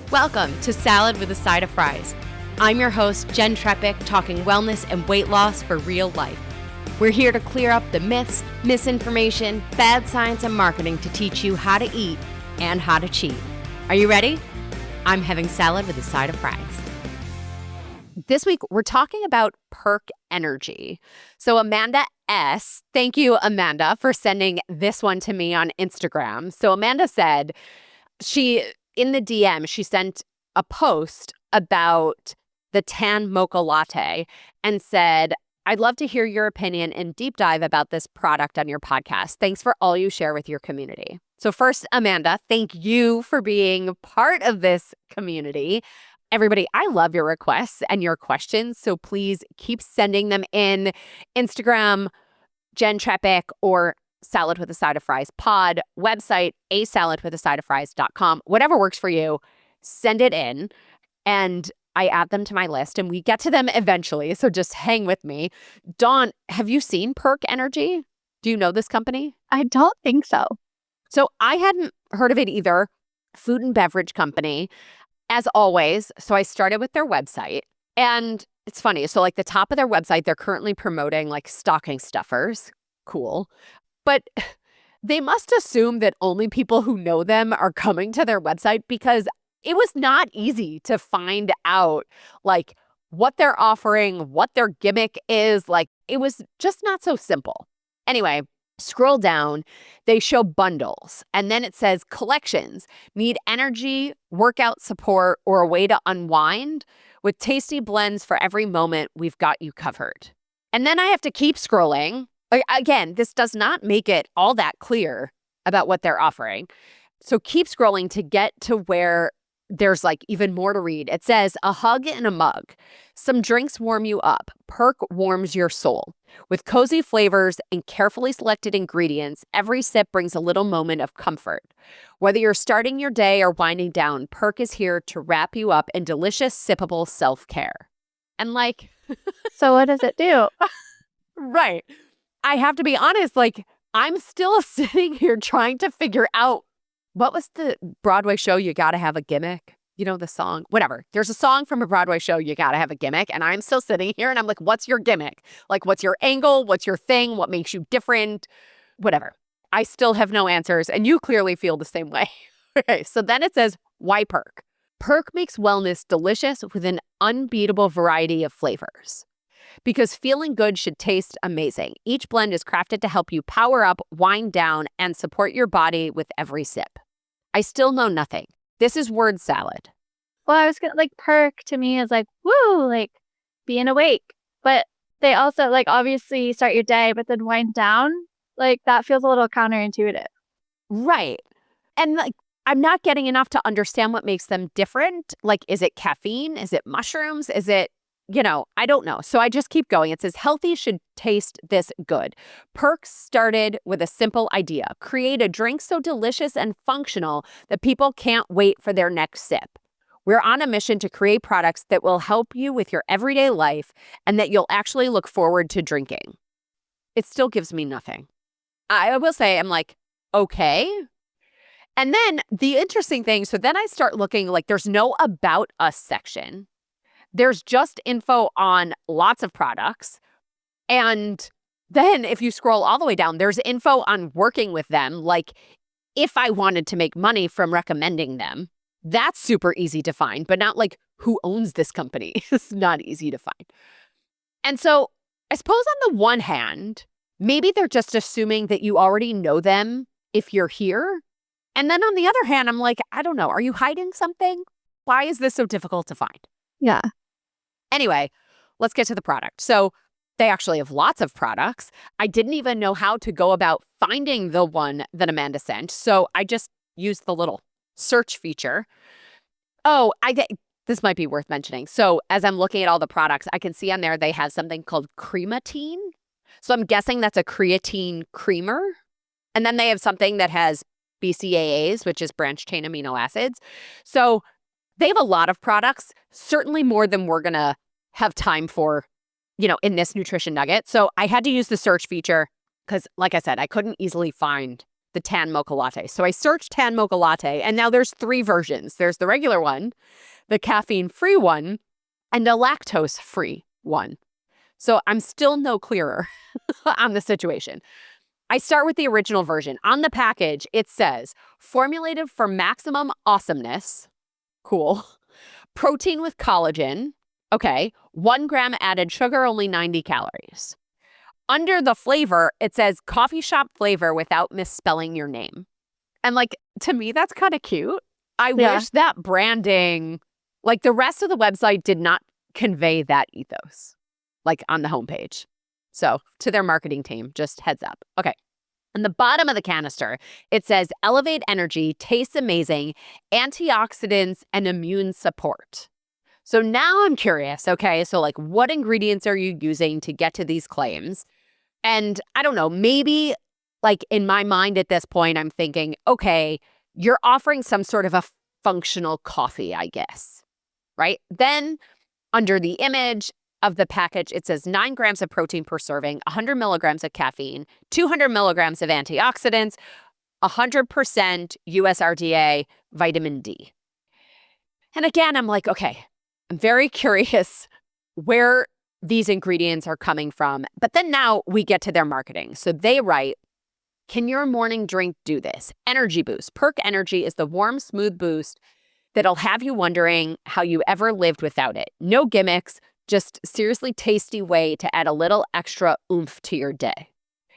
Welcome to Salad with a Side of Fries. I'm your host, Jenn Trepeck, talking wellness and weight loss for real life. We're here to clear up the myths, misinformation, bad science, and marketing to teach you how to eat and how to cheat. Are you ready? I'm having salad with a side of fries. This week, we're talking about Perk Energy. So Amanda S., thank you, Amanda, for sending this one to me on Instagram. So Amanda said in the DM, she sent a post about the tan mocha latte and said, I'd love to hear your opinion and deep dive about this product on your podcast. Thanks for all you share with your community. So first, Amanda, thank you for being part of this community. Everybody, I love your requests and your questions, so please keep sending them in. Instagram, Jenn Trepeck, or Salad with a Side of Fries pod, website, asaladwithasideoffries.com. Whatever works for you, send it in, and I add them to my list, and we get to them eventually, so just hang with me. Dawn, have you seen Perk Energy? Do you know this company? I don't think so. So I hadn't heard of it either. Food and beverage company, as always. So I started with their website, and it's funny. So like the top of their website, they're currently promoting like stocking stuffers. Cool. But they must assume that only people who know them are coming to their website, because it was not easy to find out like what they're offering, what their gimmick is. Like it was just not so simple. Anyway, scroll down, they show bundles, and then it says collections. Need energy, workout support, or a way to unwind? With tasty blends for every moment, we've got you covered. And then I have to keep scrolling. Again, this does not make it all that clear about what they're offering. So keep scrolling to get to where there's like even more to read. It says, a hug in a mug. Some drinks warm you up. Perk warms your soul. With cozy flavors and carefully selected ingredients, every sip brings a little moment of comfort. Whether you're starting your day or winding down, Perk is here to wrap you up in delicious, sippable self-care. And like... So what does it do? Right. I have to be honest, like, I'm still sitting here trying to figure out, what was the Broadway show, You Gotta Have a Gimmick? You know, the song, whatever. There's a song from a Broadway show, You Gotta Have a Gimmick. And I'm still sitting here and I'm like, what's your gimmick? Like, what's your angle? What's your thing? What makes you different? Whatever. I still have no answers. And you clearly feel the same way. Okay, so then it says, why Perk? Perk makes wellness delicious with an unbeatable variety of flavors. Because feeling good should taste amazing. Each blend is crafted to help you power up, wind down, and support your body with every sip. I still know nothing. This is word salad. Well, I was gonna like Perk to me is like, woo, like being awake. But they also like obviously start your day, but then wind down. Like that feels a little counterintuitive. Right. And like, I'm not getting enough to understand what makes them different. Like, is it caffeine? Is it mushrooms? Is it, I don't know. So I just keep going. It says healthy should taste this good. Perk started with a simple idea. Create a drink so delicious and functional that people can't wait for their next sip. We're on a mission to create products that will help you with your everyday life and that you'll actually look forward to drinking. It still gives me nothing. I will say, I'm like, okay. And then the interesting thing, so then I start looking, like there's no about us section. There's just info on lots of products. And then if you scroll all the way down, there's info on working with them. Like if I wanted to make money from recommending them, that's super easy to find, but not like who owns this company. It's not easy to find. And so I suppose on the one hand, maybe they're just assuming that you already know them if you're here. And then on the other hand, I'm like, I don't know. Are you hiding something? Why is this so difficult to find? Yeah. Anyway, let's get to the product. So they actually have lots of products. I didn't even know how to go about finding the one that Amanda sent. So I just used the little search feature. Oh, this might be worth mentioning. So as I'm looking at all the products, I can see on there they have something called creatine. So I'm guessing that's a creatine creamer. And then they have something that has BCAAs, which is branched chain amino acids. So they have a lot of products, certainly more than we're going to have time for, in this nutrition nugget. So I had to use the search feature because, like I said, I couldn't easily find the tan mocha latte. So I searched tan mocha latte, and now there's 3 versions. There's the regular one, the caffeine-free one, and a lactose-free one. So I'm still no clearer on the situation. I start with the original version. On the package, it says, formulated for maximum awesomeness. Cool. Protein with collagen. Okay. 1 gram added sugar, only 90 calories. Under the flavor, it says coffee shop flavor without misspelling your name. And like, to me, that's kind of cute. I wish that branding, like the rest of the website did not convey that ethos, like on the homepage. So to their marketing team, just heads up. Okay. On the bottom of the canister, it says elevate energy, tastes amazing, antioxidants, and immune support. So now I'm curious, okay, so like what ingredients are you using to get to these claims? And I don't know, maybe like in my mind at this point, I'm thinking, okay, you're offering some sort of a functional coffee, I guess, right? Then under the image of the package, it says 9 grams of protein per serving, 100 milligrams of caffeine, 200 milligrams of antioxidants, 100% USRDA vitamin D. And again, I'm like, okay, I'm very curious where these ingredients are coming from. But then now we get to their marketing. So they write, can your morning drink do this? Energy boost. Perk Energy is the warm, smooth boost that'll have you wondering how you ever lived without it. No gimmicks, just seriously tasty way to add a little extra oomph to your day.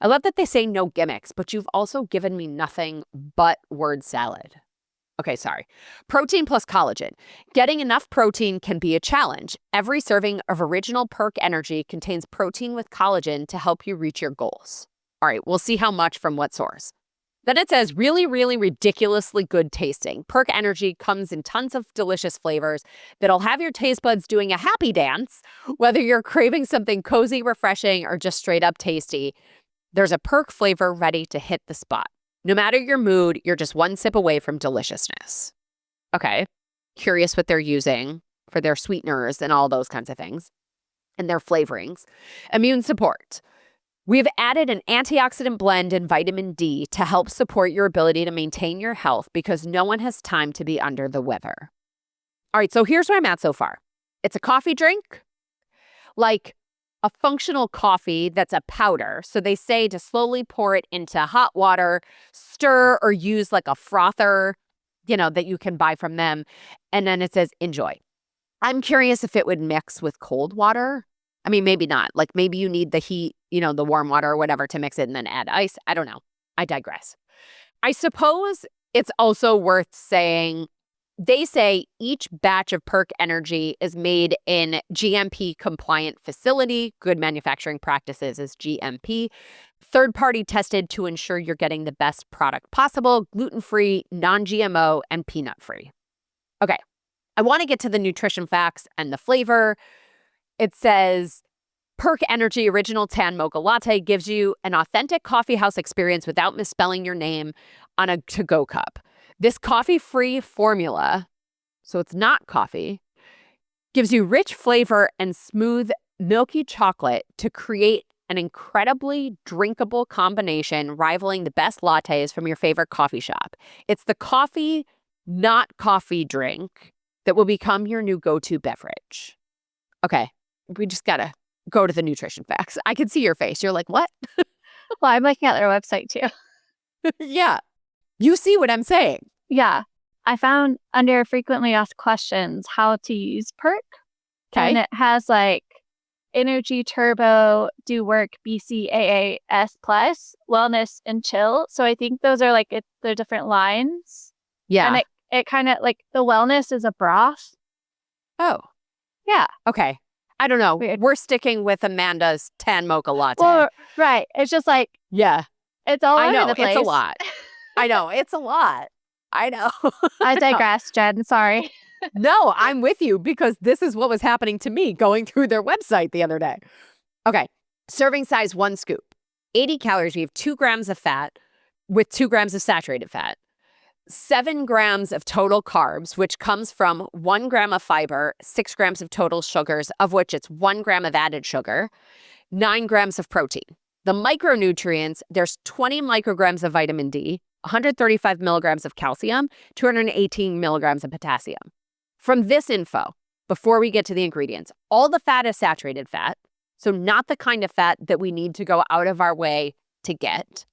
I love that they say no gimmicks, but you've also given me nothing but word salad. Okay, sorry. Protein plus collagen. Getting enough protein can be a challenge. Every serving of original Perk Energy contains protein with collagen to help you reach your goals. All right, we'll see how much from what source. Then it says really, really ridiculously good tasting. Perk Energy comes in tons of delicious flavors that'll have your taste buds doing a happy dance, whether you're craving something cozy, refreshing, or just straight up tasty. There's a Perk flavor ready to hit the spot. No matter your mood, you're just one sip away from deliciousness. Okay, curious what they're using for their sweeteners and all those kinds of things, and their flavorings. Immune support. We've added an antioxidant blend and vitamin D to help support your ability to maintain your health because no one has time to be under the weather. All right, so here's where I'm at so far. It's a coffee drink, like a functional coffee that's a powder. So they say to slowly pour it into hot water, stir, or use like a frother, that you can buy from them. And then it says enjoy. I'm curious if it would mix with cold water. I mean, maybe not. Like maybe you need the heat, the warm water or whatever to mix it and then add ice. I don't know. I digress. I suppose it's also worth saying, they say each batch of Perk Energy is made in GMP compliant facility. Good manufacturing practices is GMP. Third-party tested to ensure you're getting the best product possible, gluten-free, non-GMO, and peanut-free. Okay, I want to get to the nutrition facts and the flavor. It says, Perk Energy Original Tan Mocha Latte gives you an authentic coffee house experience without misspelling your name on a to-go cup. This coffee-free formula, so it's not coffee, gives you rich flavor and smooth, milky chocolate to create an incredibly drinkable combination rivaling the best lattes from your favorite coffee shop. It's the coffee, not coffee drink that will become your new go-to beverage. Okay, we just gotta go to the nutrition facts. I can see your face. You're like, what? Well, I'm looking at their website too. Yeah. You see what I'm saying. Yeah. I found under frequently asked questions how to use Perk. Okay. And it has like Energy Turbo, Do Work, BCAAS Plus, Wellness, and Chill. So I think those are like they're different lines. Yeah. And it kind of like the Wellness is a broth. Oh. Yeah. Okay. I don't know. Weird. We're sticking with Amanda's Tan Mocha Latte. Well, right. It's just like, yeah. It's all over the place. It's a lot. I know. It's a lot. I know. I digress, Jen. Sorry. No, I'm with you because this is what was happening to me going through their website the other day. Okay. Serving size 1 scoop. 80 calories. We have 2 grams of fat with 2 grams of saturated fat. 7 grams of total carbs, which comes from 1 gram of fiber, 6 grams of total sugars, of which it's 1 gram of added sugar, 9 grams of protein. The micronutrients, there's 20 micrograms of vitamin D, 135 milligrams of calcium, 218 milligrams of potassium. From this info, before we get to the ingredients, all the fat is saturated fat, so not the kind of fat that we need to go out of our way to get.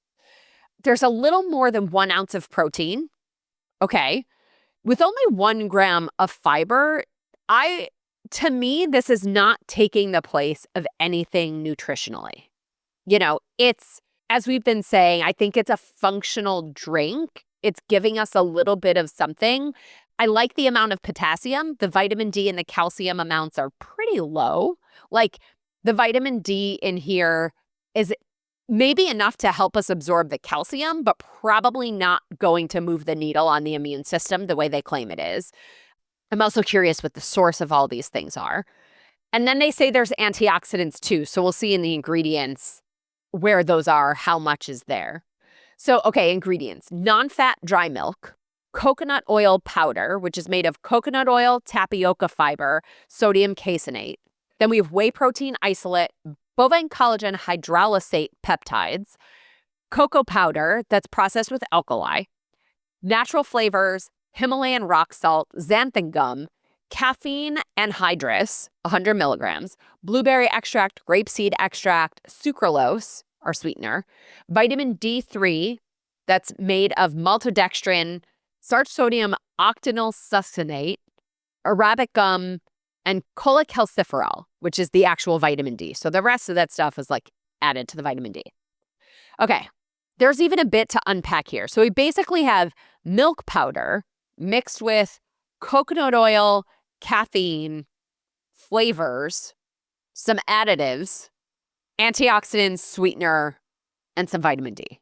There's a little more than 1 ounce of protein, okay? With only 1 gram of fiber, to me, this is not taking the place of anything nutritionally. It's, as we've been saying, I think it's a functional drink. It's giving us a little bit of something. I like the amount of potassium. The vitamin D and the calcium amounts are pretty low. Like, the vitamin D in here is maybe enough to help us absorb the calcium, but probably not going to move the needle on the immune system the way they claim it is. I'm also curious what the source of all these things are. And then they say there's antioxidants too. So we'll see in the ingredients where those are, how much is there. So, okay, ingredients. Non-fat dry milk, coconut oil powder, which is made of coconut oil, tapioca fiber, sodium caseinate. Then we have whey protein isolate, bovine collagen hydrolysate peptides, cocoa powder that's processed with alkali, natural flavors, Himalayan rock salt, xanthan gum, caffeine anhydrous, 100 milligrams, blueberry extract, grapeseed extract, sucralose, our sweetener, vitamin D3 that's made of maltodextrin, starch sodium octanyl succinate, arabic gum, and cholecalciferol, which is the actual vitamin D. So the rest of that stuff is like added to the vitamin D. Okay, there's even a bit to unpack here. So we basically have milk powder mixed with coconut oil, caffeine, flavors, some additives, antioxidants, sweetener, and some vitamin D.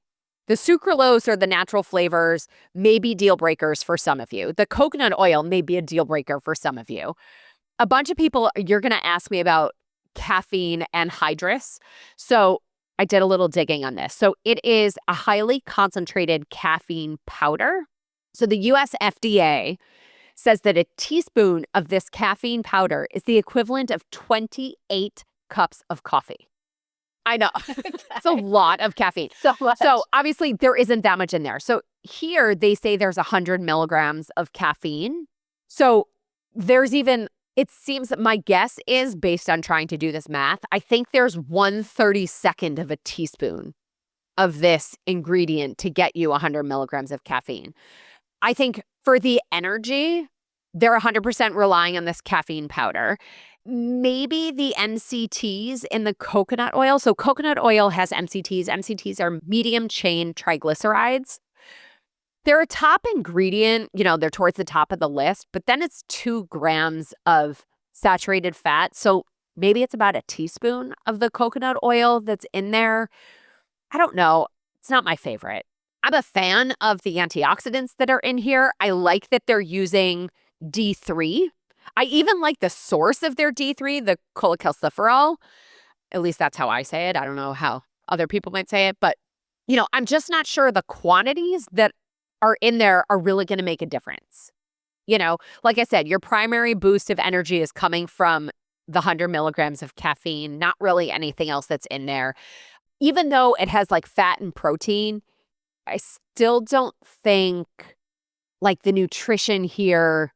The sucralose or the natural flavors may be deal breakers for some of you. The coconut oil may be a deal breaker for some of you. A bunch of people, you're going to ask me about caffeine anhydrous. So I did a little digging on this. So it is a highly concentrated caffeine powder. So the US FDA says that a teaspoon of this caffeine powder is the equivalent of 28 cups of coffee. I know. It's a lot of caffeine. So much. So obviously there isn't that much in there. So here they say there's 100 milligrams of caffeine. So there's even, it seems that my guess is, based on trying to do this math, I think there's 1/32 of a teaspoon of this ingredient to get you 100 milligrams of caffeine. I think for the energy, they're 100% relying on this caffeine powder. Maybe the MCTs in the coconut oil. So coconut oil has MCTs. MCTs are medium chain triglycerides. They're a top ingredient, they're towards the top of the list, but then it's 2 grams of saturated fat. So maybe it's about a teaspoon of the coconut oil that's in there. I don't know. It's not my favorite. I'm a fan of the antioxidants that are in here. I like that they're using D3. I even like the source of their D3, the cholecalciferol. At least that's how I say it. I don't know how other people might say it, but I'm just not sure the quantities that are in there are really going to make a difference. Like I said, your primary boost of energy is coming from the 100 milligrams of caffeine, not really anything else that's in there. Even though it has like fat and protein, I still don't think like the nutrition here,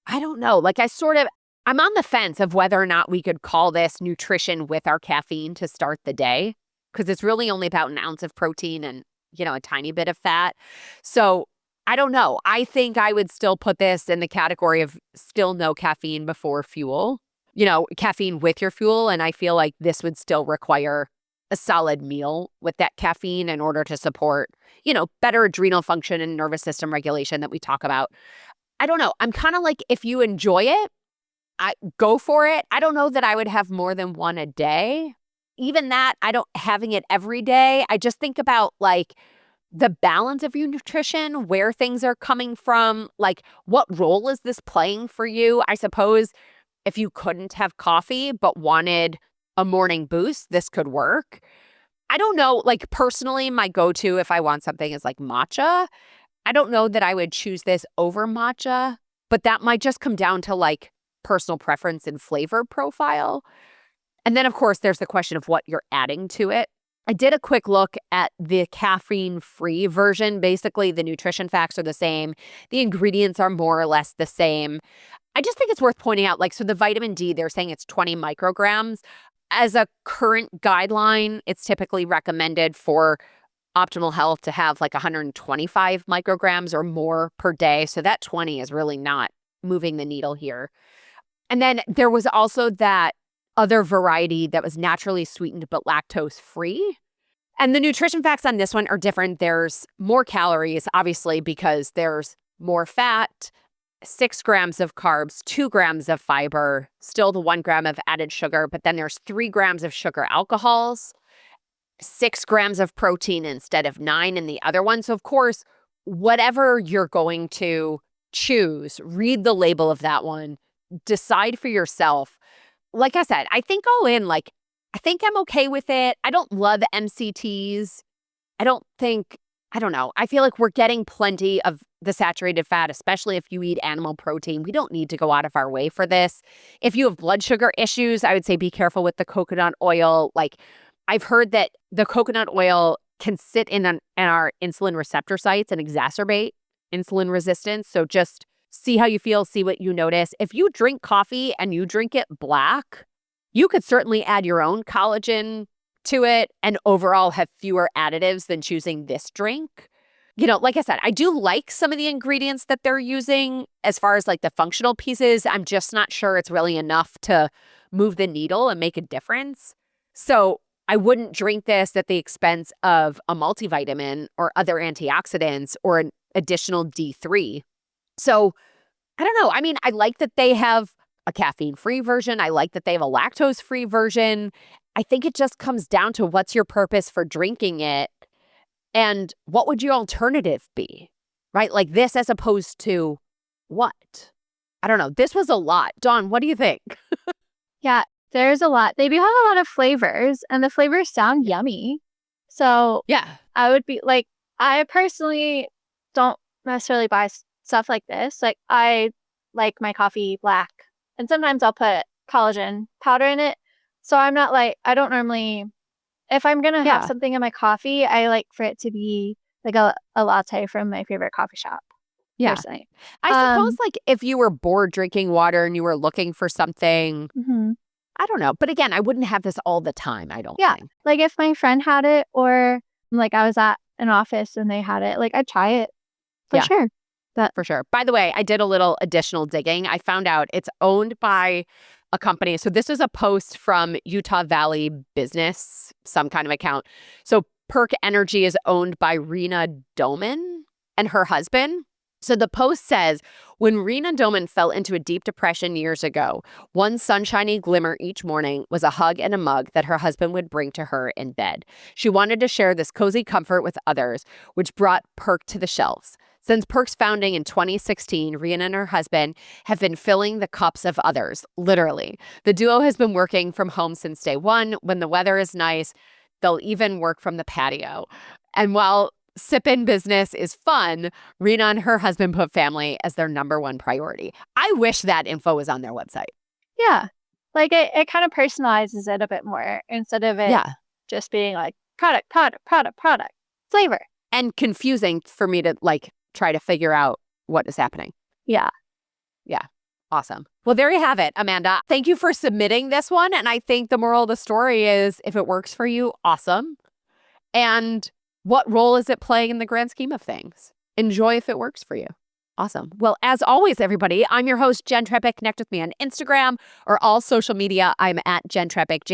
I don't know. Like I'm on the fence of whether or not we could call this nutrition with our caffeine to start the day, because it's really only about 1 ounce of protein and, a tiny bit of fat. So I don't know. I think I would still put this in the category of still no caffeine before fuel, caffeine with your fuel. And I feel like this would still require a solid meal with that caffeine in order to support, better adrenal function and nervous system regulation that we talk about. I don't know. I'm kind of like, if you enjoy it, I go for it. I don't know that I would have more than one a day. Even that, having it every day. I just think about like the balance of your nutrition, where things are coming from, like what role is this playing for you? I suppose if you couldn't have coffee but wanted a morning boost, this could work. I don't know. Like personally, my go-to if I want something is like matcha. I don't know that I would choose this over matcha, but that might just come down to like personal preference and flavor profile. And then, of course, there's the question of what you're adding to it. I did a quick look at the caffeine-free version. Basically, the nutrition facts are the same. The ingredients are more or less the same. I just think it's worth pointing out, so the vitamin D, they're saying it's 20 micrograms. As a current guideline, it's typically recommended for optimal health to have 125 micrograms or more per day. So that 20 is really not moving the needle here. And then there was also that other variety that was naturally sweetened but lactose free. And the nutrition facts on this one are different. There's more calories, obviously, because there's more fat, 6 grams of carbs, 2 grams of fiber, still the 1 gram of added sugar, but then there's 3 grams of sugar alcohols, 6 grams of protein instead of 9 in the other one. So, of course, whatever you're going to choose, read the label of that one, decide for yourself. Like I said, I think all in, I think I'm okay with it. I don't love MCTs. I don't know. I feel like we're getting plenty of the saturated fat, especially if you eat animal protein. We don't need to go out of our way for this. If you have blood sugar issues, I would say be careful with the coconut oil. I've heard that the coconut oil can sit in our insulin receptor sites and exacerbate insulin resistance. So just see how you feel, see what you notice. If you drink coffee and you drink it black, you could certainly add your own collagen to it and overall have fewer additives than choosing this drink. Like I said, I do like some of the ingredients that they're using as far as the functional pieces. I'm just not sure it's really enough to move the needle and make a difference. So I wouldn't drink this at the expense of a multivitamin or other antioxidants or an additional D3. So I don't know. I mean, I like that they have a caffeine-free version. I like that they have a lactose-free version. I think it just comes down to what's your purpose for drinking it and what would your alternative be, right? This as opposed to what? I don't know. This was a lot. Dawn, what do you think? Yeah, there's a lot. They do have a lot of flavors, and the flavors sound yummy. So yeah, I would be I personally don't necessarily buy stuff like this. I like my coffee black, and sometimes I'll put collagen powder in it. So I'm not I don't normally, if I'm going to have something in my coffee, I like for it to be a latte from my favorite coffee shop. Yeah. Personally. I suppose if you were bored drinking water and you were looking for something, I don't know. But again, I wouldn't have this all the time, I don't think. If my friend had it or I was at an office and they had it, I'd try it for sure. For sure. By the way, I did a little additional digging. I found out it's owned by a company. So this is a post from Utah Valley Business, some kind of account. So Perk Energy is owned by Rena Doman and her husband. So the post says, when Rena Doman fell into a deep depression years ago, one sunshiny glimmer each morning was a hug and a mug that her husband would bring to her in bed. She wanted to share this cozy comfort with others, which brought Perk to the shelves. Since Perk's founding in 2016, Rena and her husband have been filling the cups of others, literally. The duo has been working from home since day one. When the weather is nice, they'll even work from the patio. And while sip-in business is fun, Rena and her husband put family as their number one priority. I wish that info was on their website. Yeah. It kind of personalizes it a bit more instead of it just being product, flavor. And confusing for me to try to figure out what is happening. Yeah. Yeah. Awesome. Well, there you have it, Amanda. Thank you for submitting this one. And I think the moral of the story is if it works for you, awesome. And what role is it playing in the grand scheme of things? Enjoy if it works for you. Awesome. Well, as always, everybody, I'm your host, Jenn Trepeck. Connect with me on Instagram or all social media. I'm at Jenn Trepeck,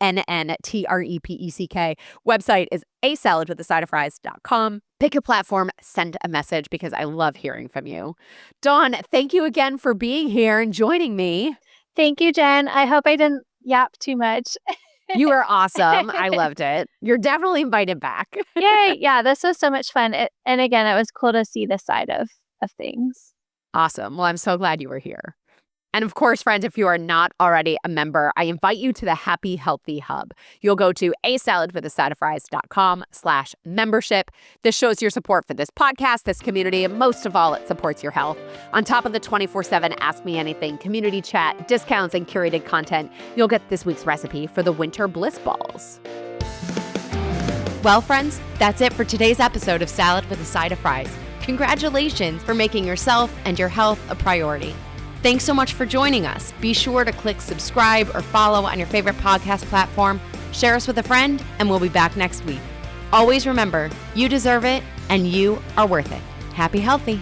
JENNTREPECK. Website is asaladwithasideofries.com. Pick your platform, send a message because I love hearing from you. Dawn, thank you again for being here and joining me. Thank you, Jen. I hope I didn't yap too much. You were awesome. I loved it. You're definitely invited back. Yay. Yeah, this was so much fun. And again, it was cool to see this side of things. Awesome. Well, I'm so glad you were here. And of course, friends, if you are not already a member, I invite you to the Happy Healthy Hub. You'll go to asaladwithasideofries.com/membership. This shows your support for this podcast, this community, and most of all, it supports your health. On top of the 24/7 Ask Me Anything community chat, discounts, and curated content, you'll get this week's recipe for the winter bliss balls. Well, friends, that's it for today's episode of Salad with a Side of Fries. Congratulations for making yourself and your health a priority. Thanks so much for joining us. Be sure to click subscribe or follow on your favorite podcast platform, share us with a friend, and we'll be back next week. Always remember, you deserve it and you are worth it. Happy healthy.